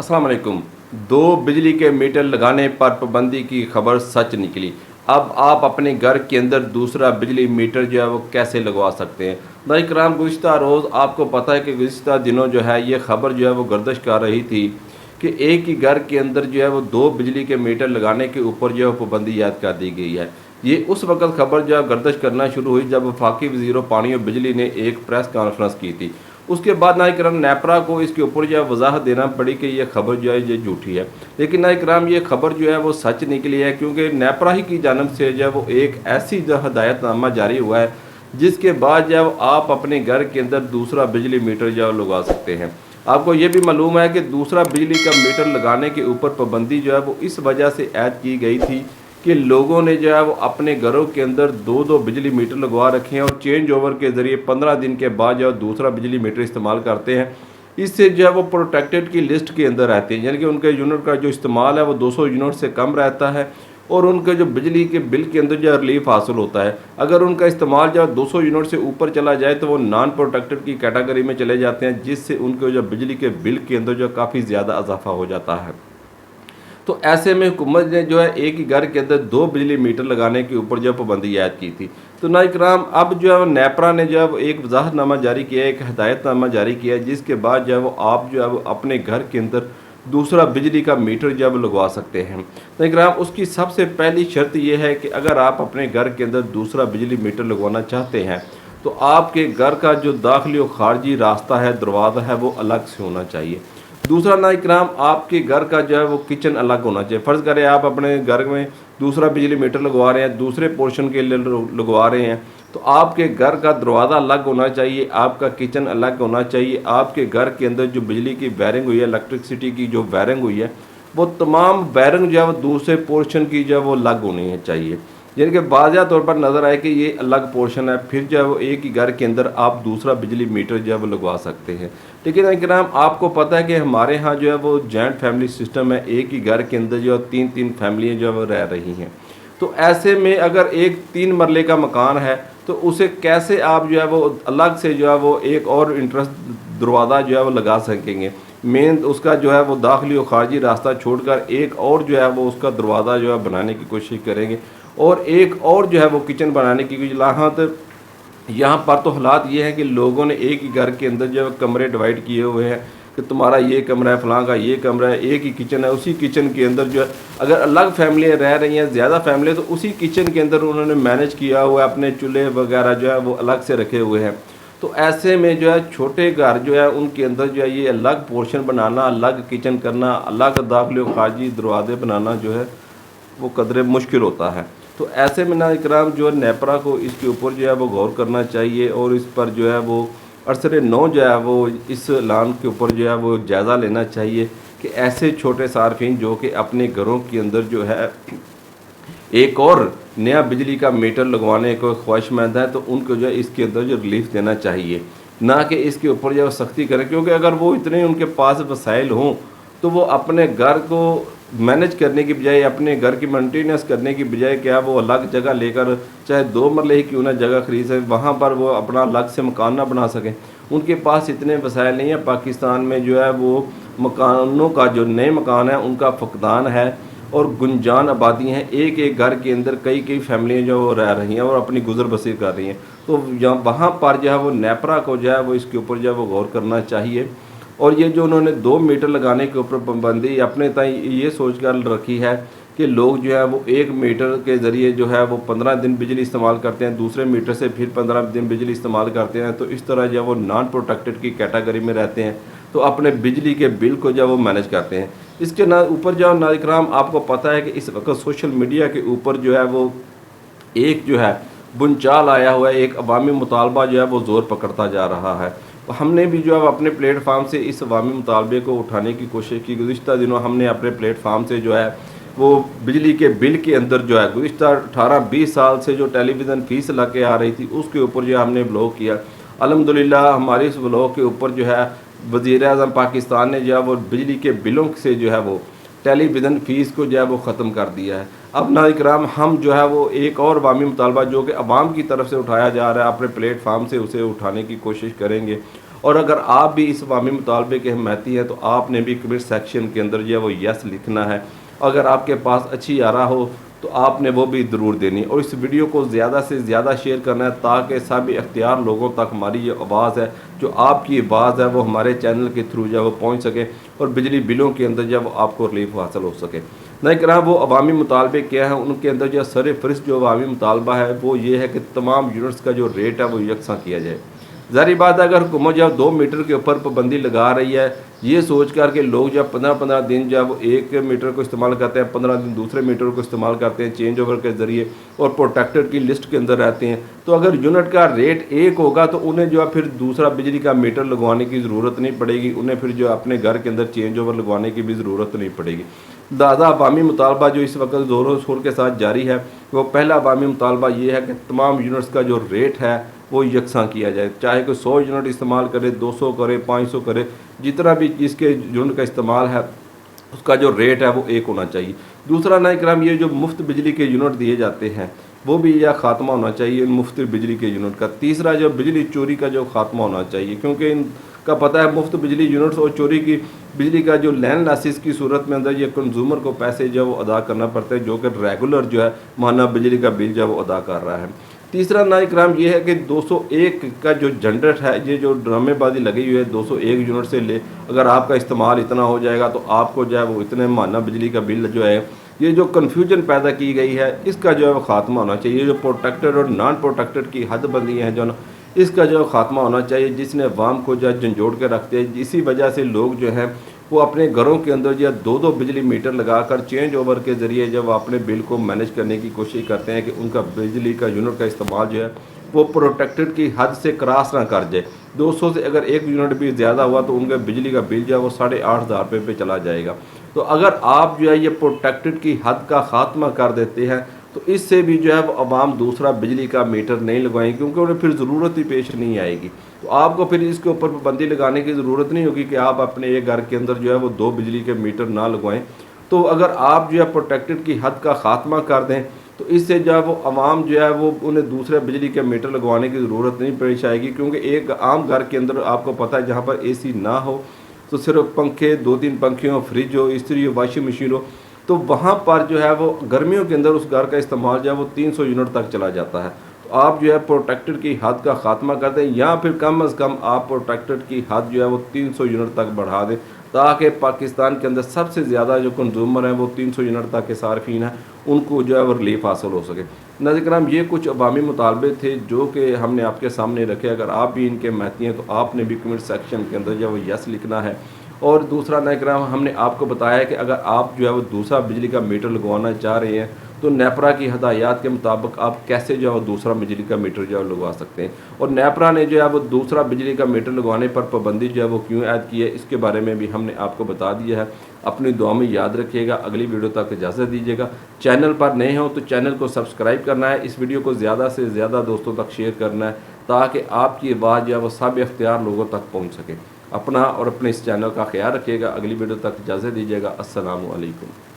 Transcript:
अस्सलाम वालेकुम। दो बिजली के मीटर लगाने पर पाबंदी की खबर सच निकली। अब आप अपने घर के अंदर दूसरा बिजली मीटर जो है वो कैसे लगवा सकते हैं। नाज़रीन कराम, गुज़िश्ता रोज़ आपको पता है कि गुज़िश्ता दिनों जो है ये ख़बर जो है वो गर्दिश कर रही थी कि एक ही घर के अंदर जो है वो दो बिजली के मीटर लगाने के ऊपर जो है पाबंदी याद कर दी गई है। ये उस वक़्त ख़बर जो है गर्दिश करना शुरू हुई जब वफाकी वज़ीर पानी और बिजली ने एक प्रेस कॉन्फ्रेंस की थी। उसके बाद नाज़रीन कराम नेपरा को इसके ऊपर जो है वजाहत देना पड़ी कि ये खबर जो है ये झूठी है। लेकिन नाज़रीन कराम ये खबर जो है वो सच निकली है, क्योंकि नेपरा ही की जानब से जो है वो एक ऐसी जो हदायतनामा जारी हुआ है जिसके बाद जो है आप अपने घर के अंदर दूसरा बिजली मीटर जो है लगा सकते हैं। आपको ये भी मालूम है कि दूसरा बिजली का मीटर लगाने के ऊपर पाबंदी जो है वो इस वजह से ऐड की गई थी कि लोगों ने जो है वो अपने घरों के अंदर दो दो बिजली मीटर लगवा रखे हैं और चेंज ओवर के ज़रिए 15 दिन के बाद जो है दूसरा बिजली मीटर इस्तेमाल करते हैं। इससे जो है वो प्रोटेक्टेड की लिस्ट के अंदर रहते हैं, यानी कि उनके यूनिट का जो इस्तेमाल है वो 200 यूनिट से कम रहता है और उनके जो बिजली के बिल के अंदर जो रिलीफ हासिल होता है। अगर उनका इस्तेमाल जो 200 यूनिट से ऊपर चला जाए तो वो नॉन प्रोटेक्टेड की कैटेगरी में चले जाते हैं, जिससे उनके जो बिजली के बिल के अंदर जो काफ़ी ज़्यादा इजाफा हो जाता है। तो ऐसे में हुकूमत ने जो है एक ही घर के अंदर दो बिजली मीटर लगाने के ऊपर जो पाबंदी आयद की थी। तो नाज़रीन कराम, अब जो है नेपरा ने जो है वो एक वजाहतनामा जारी किया है, एक हदायतनामा जारी किया है, जिसके बाद जो है वो आप जो है वो अपने घर के अंदर दूसरा बिजली का मीटर जो है वो लगवा सकते हैं। नाज़रीन कराम, उसकी सबसे पहली शर्त यह है कि अगर आप अपने घर के अंदर दूसरा बिजली मीटर लगवाना चाहते हैं तो आपके घर का जो दाखिली और खारजी रास्ता है, दरवाज़ा है, वो अलग से होना चाहिए। दूसरा नाज़रीन कराम, आपके घर का जो है वो किचन अलग होना चाहिए। फ़र्ज़ करें आप अपने घर में दूसरा बिजली मीटर लगवा रहे हैं, दूसरे पोर्शन के लिए लगवा रहे हैं, तो आपके घर का दरवाज़ा अलग होना चाहिए, आपका किचन अलग होना चाहिए। आपके घर के अंदर जो बिजली की वायरिंग हुई है, इलेक्ट्रिसिटी की जो वायरिंग हुई है, वो तमाम वायरिंग जो है वो दूसरे पोर्शन की जो है वो अलग होनी चाहिए, यानी कि वाज़ेह तौर पर नज़र आए कि ये अलग पोर्शन है। फिर जो है वो एक ही घर के अंदर आप दूसरा बिजली मीटर जो है वो लगवा सकते हैं। लेकिन नाज़रीन, आपको पता है कि हमारे यहाँ जो है वो जॉइंट फैमिली सिस्टम है, एक ही घर के अंदर जो है तीन तीन फैमिलियाँ जो है वो रह रही हैं। तो ऐसे में अगर एक 3 मरले का मकान है तो उसे कैसे आप जो है वो अलग से जो है वो एक और इंटरेस्ट दरवाज़ा जो है वो लगा सकेंगे। मेन उसका जो है वो दाखिली और खारजी रास्ता छोड़कर एक और जो है वो उसका दरवाज़ा जो है बनाने की कोशिश करेंगे और एक और जो है वो किचन बनाने की यहाँ पर तो हालात ये हैं कि लोगों ने एक ही घर के अंदर जो है कमरे डिवाइड किए हुए हैं कि तुम्हारा ये कमरा है, फलां का ये कमरा है, एक ही किचन है। उसी किचन के अंदर जो है अगर अलग फैमिलियाँ रह रही हैं, ज़्यादा फैमिली, तो उसी किचन के अंदर उन्होंने मैनेज किया हुआ है, अपने चूल्हे वगैरह जो है वो अलग से रखे हुए हैं। तो ऐसे में जो है छोटे घर जो है उनके अंदर जो है ये अलग पोर्शन बनाना, अलग किचन करना, अलग दाखिली खारजी दरवाजे बनाना जो है वो कदरे मुश्किल होता है। तो ऐसे में नाज़रीन कराम जो है नेपरा को इसके ऊपर जो है वो गौर करना चाहिए और इस पर जो है वो अरसरे 9 जो है वो इस ऐलान के ऊपर जो है वो जायज़ा लेना चाहिए कि ऐसे छोटे सार्फिन जो कि अपने घरों के अंदर जो है एक और नया बिजली का मीटर लगवाने को ख्वाहिशमंद है, तो उनको जो है इसके अंदर जो रिलीफ देना चाहिए, ना कि इसके ऊपर जो सख्ती करें। क्योंकि अगर वो इतने उनके पास वसाइल हों तो वो अपने घर को मैनेज करने की बजाय, अपने घर की मेंटेनेंस करने की बजाय क्या वो अलग जगह लेकर, चाहे 2 मरले ही क्यों ना जगह खरीद सकें, वहाँ पर वो अपना अलग से मकान ना बना सकें। उनके पास इतने वसाइल नहीं है। पाकिस्तान में जो है वो मकानों का जो नए मकान है उनका फकदान है और गुंजान आबादी हैं। एक एक घर के अंदर कई कई फैमिलियाँ जो रह रही हैं और अपनी गुजर बसर कर रही हैं। तो यहाँ वहाँ पर जो है वो नेपरा को जो है वो इसके ऊपर जो है वो गौर करना चाहिए। और ये जो उन्होंने 2 मीटर लगाने के ऊपर पाबंदी अपने ताई ये सोच कर रखी है कि लोग जो है वो 1 मीटर के ज़रिए जो है वो 15 दिन बिजली इस्तेमाल करते हैं, दूसरे मीटर से फिर 15 दिन बिजली इस्तेमाल करते हैं। तो इस तरह जो है वो नॉन प्रोटेक्टेड की कैटेगरी में रहते हैं, तो अपने बिजली के बिल को जो है वो मैनेज करते हैं। इसके ना ऊपर जो नाज़रीन कराम, आपको पता है कि इस वक्त सोशल मीडिया के ऊपर जो है वो एक जो है बुनचाल आया हुआ है, एक अवामी मुतालबा जो है वो ज़ोर पकड़ता जा रहा है। तो हमने भी जो है अपने प्लेटफार्म से इस अवामी मुतालबे को उठाने की कोशिश की। गुज़िश्ता दिनों हमने अपने प्लेटफार्म से जो है वो बिजली के बिल के अंदर जो है गुज़िश्ता 18-20 साल से जो टेलीविज़न फ़ीस लग के आ रही थी उसके ऊपर जो हमने ब्लॉग किया। अल्हम्दुलिल्लाह हमारे इस ब्लॉग के ऊपर जो है वज़ीर-ए-आज़म पाकिस्तान ने जो है वो बिजली के बिलों से जो है वो टेलीविज़न फ़ीस को जो है वो ख़त्म कर दिया है। अब नाज़रीन कराम, हम जो है वो एक और अवामी मुतालबा जो कि अवाम की तरफ से उठाया जा रहा है अपने प्लेटफार्म से उसे उठाने की कोशिश करेंगे और अगर आप भी इस अवामी मुतालबे के हमायती हैं तो आपने भी कमेंट सेक्शन के अंदर जो है वो यस लिखना है। अगर आपके पास अच्छी आरा हो तो आपने वो भी ज़रूर देनी, और इस वीडियो को ज़्यादा से ज़्यादा शेयर करना है ताकि सभी इख्तियार लोगों तक हमारी ये आवाज़ है, जो आपकी आवाज़ है, वो हमारे चैनल के थ्रू जो है वो पहुँच सके और बिजली बिलों के अंदर जो है वो आपको रिलीफ हासिल हो सके। नहीं करा वो अवामी मुतालबे क्या हैं, उनके अंदर जो सर फहरिस्त जो अवामी मुतालबा है वो ये है कि तमाम यूनिट्स का जो रेट है वो यकसा किया जाए। ज़ाहिर बात है अगर हुकूमत जब 2 मीटर के ऊपर पाबंदी लगा रही है, ये सोच कर के लोग जब 15-15 दिन जब एक मीटर को इस्तेमाल करते हैं, 15 दिन दूसरे मीटर को इस्तेमाल करते हैं चेंज ओवर के ज़रिए और प्रोटेक्टेड की लिस्ट के अंदर रहते हैं, तो अगर यूनिट का रेट एक होगा तो उन्हें जो है फिर दूसरा बिजली का मीटर लगवाने की ज़रूरत नहीं पड़ेगी, उन्हें फिर जो अपने घर के अंदर चेंज ओवर लगवाने की भी ज़रूरत नहीं पड़ेगी। दादा अवामी मुतालबा जो इस वक्त ज़ोरों शोर के साथ जारी है, वो पहला अवामी मुतालबा ये है कि तमाम यूनिट्स का जो रेट है वो यकसा किया जाए, चाहे कोई 100 यूनिट इस्तेमाल करे, 200 करे, 500 करे, जितना भी जिसके यूनिट का इस्तेमाल है उसका जो रेट है वो एक होना चाहिए। दूसरा नाज़रीन किराम, ये जो मुफ्त बिजली के यूनिट दिए जाते हैं वो भी यह ख़ात्मा होना चाहिए इन मुफ्त बिजली के यूनिट का। तीसरा जो बिजली चोरी का जो ख़ात्मा होना चाहिए, क्योंकि इनका पता है मुफ्त बिजली यूनिट्स और चोरी की बिजली का जो लैंड लासिस की सूरत में अंदर ये कंज्यूमर को पैसे जो वो अदा करना पड़ता है, जो कि रेगुलर जो है माना बिजली का बिल जो वो अदा कर रहा है। तीसरा नाज़रीन किराम ये है कि 201 का जो जनरेट है, ये जो ड्रामेबाजी लगी हुई है 201 यूनिट से ले, अगर आपका इस्तेमाल इतना हो जाएगा तो आपको जो है वो इतने माना बिजली का बिल जो है, ये जो कन्फ्यूजन पैदा की गई है इसका जो है वो ख़ात्मा होना चाहिए। जो प्रोटेक्टेड और नॉन प्रोटेक्टेड की हद बंदी है जो ना, इसका जो ख़ात्मा होना चाहिए, जिसने अवाम को जो है झंझोड़ के रखते हैं। इसी वजह से लोग जो हैं वो अपने घरों के अंदर जो है 2-2 बिजली मीटर लगाकर चेंज ओवर के ज़रिए जब अपने बिल को मैनेज करने की कोशिश करते हैं कि उनका बिजली का यूनिट का इस्तेमाल जो है वो प्रोटेक्टेड की हद से क्रॉस ना कर जाए। 200 से अगर एक यूनिट भी ज़्यादा हुआ तो उनका बिजली का बिल जो है वो 8,500 रुपये पे चला जाएगा। तो अगर आप जो है ये प्रोटेक्टेड की हद का ख़ात्मा कर देते हैं तो इससे भी जो है वो अवाम दूसरा बिजली का मीटर नहीं लगवाएंगे, क्योंकि उन्हें फिर ज़रूरत ही पेश नहीं आएगी। तो आपको फिर इसके ऊपर पाबंदी लगाने की ज़रूरत नहीं होगी कि आप अपने एक घर के अंदर जो है वो 2 बिजली के मीटर ना लगवाएं। तो अगर आप जो है प्रोटेक्टेड की हद का ख़ात्मा कर दें तो इससे जो है वो अवाम जो है वो उन्हें दूसरे बिजली के मीटर लगवाने की ज़रूरत नहीं पेश आएगी, क्योंकि एक आम घर के अंदर आपको पता है जहाँ पर AC ना हो तो सिर्फ पंखे, 2-3 पंखे हो, फ्रिज हो, इस्त्री हो, वाशिंग मशीन हो, तो वहाँ पर जो है वो गर्मियों के अंदर उस घर का इस्तेमाल जो है वो 300 यूनिट तक चला जाता है। तो आप जो है प्रोटेक्टेड की हद का ख़ात्मा कर दें, या फिर कम अज़ कम आप प्रोटेक्टेड की हद जो है वो 300 यूनिट तक बढ़ा दें, ताकि पाकिस्तान के अंदर सबसे ज़्यादा जो कंज्यूमर हैं वो 300 यूनिट तक के सार्फिन हैं, उनको जो है वो रिलीफ हासिल हो सके। नाज़रीन किराम, ये कुछ अवामी मुतालबे थे जो कि हमने आपके सामने रखे। अगर आप भी इनके महती हैं तो आपने भी कमेंट सेक्शन के अंदर जो है वो यस लिखना है। और दूसरा नाज़रीन किराम, हमने आपको बताया कि अगर आप जो है वो दूसरा बिजली का मीटर लगवाना चाह रहे हैं तो नेपरा की हदायत के मुताबिक आप कैसे जो है दूसरा बिजली का मीटर जो है लगवा सकते हैं, और नेपरा ने जो है वो दूसरा बिजली का मीटर लगवाने पर पाबंदी जो है वो क्यों ऐड की है, इसके बारे में भी हमने आपको बता दिया है। अपनी दुआ में याद रखिएगा। अगली वीडियो तक इजाज़त दीजिएगा। चैनल पर नए हो तो चैनल को सब्सक्राइब करना है, इस वीडियो को ज़्यादा से ज़्यादा दोस्तों तक शेयर करना है ताकि आपकी आवाज़ जो है वो सब इख्तियार लोगों तक पहुँच सके। अपना और अपने इस चैनल का ख्याल रखिएगा। अगली वीडियो तक इजाज़त दीजिएगा। अस्सलामु अलैकुम।